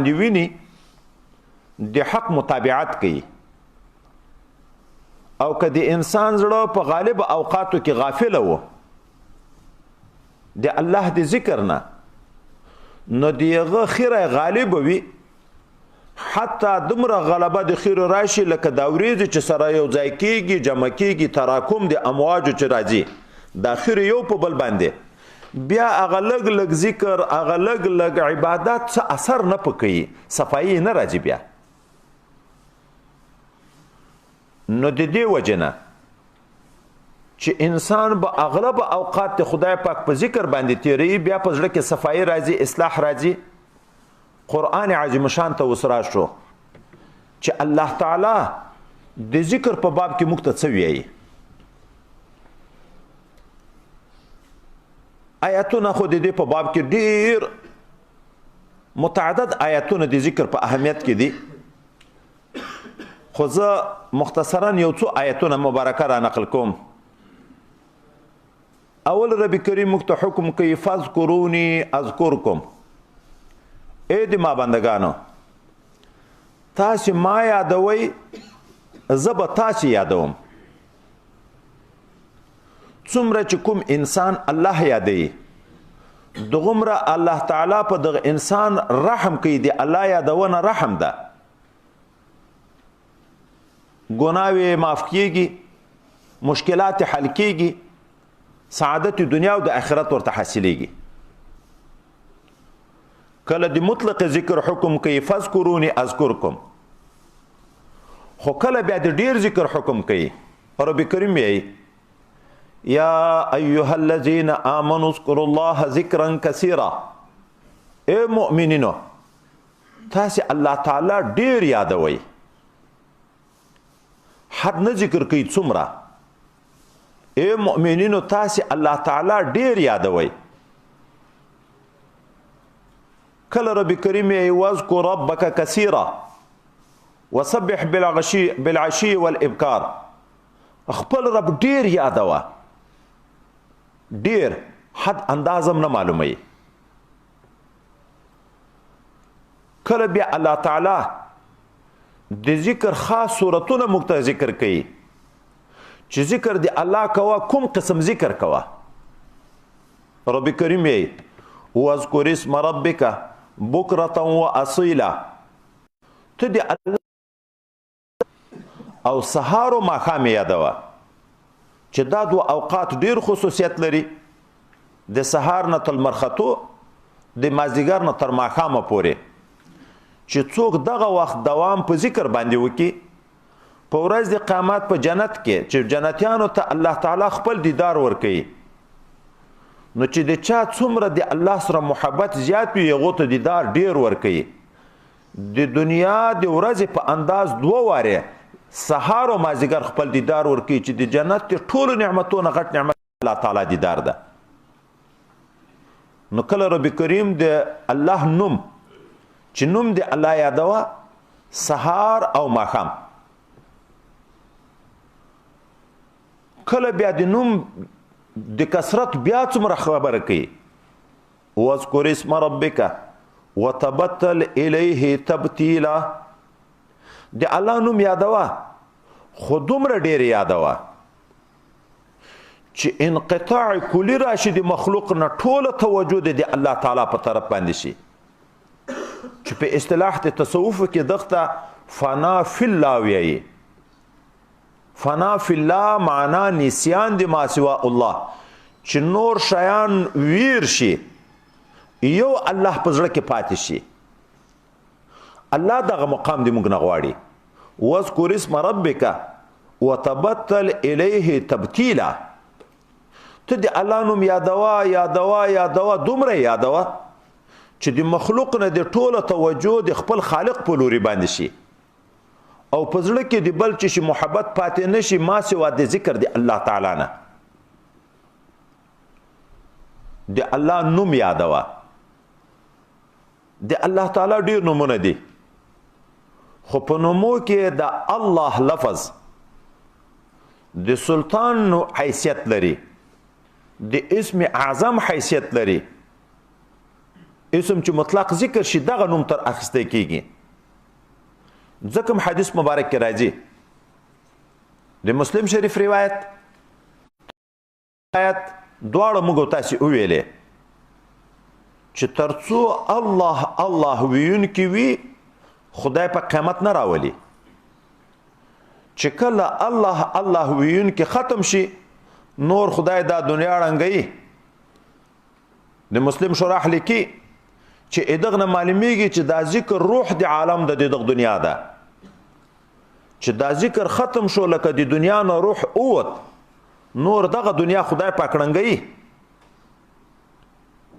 ویني د حق متابعت کوي او که د انسان زړه په غالب اوقاتو کې غافل و د الله د ذکر نه نو دیغه خیره غالب وي حتی دومره غلبه د خیر راشي لکه دا وریځې چې سره یو ځای کېږي جمع کېږي تراکم د امواجو چې راځي دا خیر یو په بل باندې بیا هغه لږ لږ ذکر هغه لږ لږ عبادت څه اثر نه پکوي صفایي نه راځي بیا نو د دې وجه نه چې انسان به اغلب اوقات د خدای پاک په ذکر باندې تیروي بیا په زړه کې صفایي راځي اصلاح راځي قرآن عظیم شان ته اوس راشو چې الله تعالی د ذکر په باب کې موږ ته څه وایي آیاتونه خو د دې په باب کې ډېر متعدد آیاتونه د ذکر په اهمیت کې دي خو زه مختصرا یو څو آیتونه مبارکه را نقل کوم اول رب کریم موږ ته حکم کوي فذکرونی اذکرکم ای د ما بندگانو تاسې ما یادوئ زه به تاسې یادوم څومره چې کوم انسان الله یادوي دغومره الله تعالی په دغه انسان رحم کوي د الله یادونه رحم ده گناوی معاف کیږي مشکلات حل کیږي سعادت دنیا او د آخرت ورته حاصلېږي کله د مطلق ذکر حکم کوي فذکرونی اذکرکم خو کله بیا د ډیر ذکر حکم کوي رب کریم یې یا ایها الذین آمنوا اذکروا الله ذکرا کثیرا ای مؤمنینو تاسې الله تعالی ډیر یادوئ حد نه ذکر کوي څومره ای مؤمنینو تاسې الله تعالی ډیر یادوئ کله رب کریم یې واذکر ربک کثیرا وسبح بالعشی والابکار خپل رب ډیر یادوه ډیر حد اندازم نه معلوموي کله بیا الله تعالی د ذکر خاص صورتونه موږ ته ذکر کوي چې ذکر دی الله کوه کوم قسم ذکر کوه رب کریم یې واذکر اسم ربک بکرة و اصیلا ته دی الله او سهار او ماښام یادوه چې دا دو اوقات ډیر خصوصیت لري د سهار نه تر مرختو د مازدیګر نه تر ماښامه پورې چې څوک دغه وخت دوام په ذکر باندې وکړي په ورځ د قیامت په جنت کې چې جنتیانو ته الله تعالی خپل دیدار ورکوي نو چې د چا څومره د الله سره محبت زیات وي هغو ته دیدار ډیر ورکوي د دنیا د ورځې په انداز 2 واره سهار او مازدیګر خپل دیدار ورکوي چې د جنت د ټولو نعمتونو غټ نعمت الله تعالی دیدار ده نو کله رب کریم د الله نوم چې نوم د الله یادوه سهار او ماښام کله بیا د نوم د کثرت بیا څومره خبره کوي واذکر اسم ربک وتبتل الیه تبتیلا د الله نوم یادوه خو دومره ډېر یادوه چې انقطاع کلی راشي د مخلوق نه ټوله توجه د الله تعالی په طرف باندې شي چې په اصطلاح د تصوف کې دغه فنا فی الله وایي فنا فی الله معنا نسیان د ما سوا الله چې نور شیان ویر شي یو الله په زړه کې پاتې شي الله دغه مقام دی موږ نه غواړي واذکر اسم ربک وتبتل الیه تبتیلا ته د الله نوم یادوه یادوه یادوه دومره یادوه چې د مخلوق نه د ټوله توجه د خپل خالق په لوري باندې شي او په زړه کې د بل چې محبت پاتې نشي ما سوا د ذکر د الله تعالی نه د الله نوم یادوه د الله تعالی ډیر نومونه دي خو په نومو کې د الله لفظ د سلطان حیثیت لري د اسم اعظم حیثیت لري اسم چې مطلق ذکر شي دغه نوم تر اخیسته کیږي. ځکه حدیث مبارک کې راځي د مسلم شریف روایت دواړه موږ تاسو ویلې چې ترڅو الله ویونکي وي خدای په قیامت نه راولي. چې کله الله ویونکي ختم شي نور خدای دا دنیا ړنګوي. د مسلم شرح لیکي چې دغه نه معلومیږي چې دا ذکر روح د عالم د دغه دنیا ده، چې دا ذکر ختم شو لکه د دنیا نه روح اوت، نور دغه دنیا خدای پاک ړنګوي.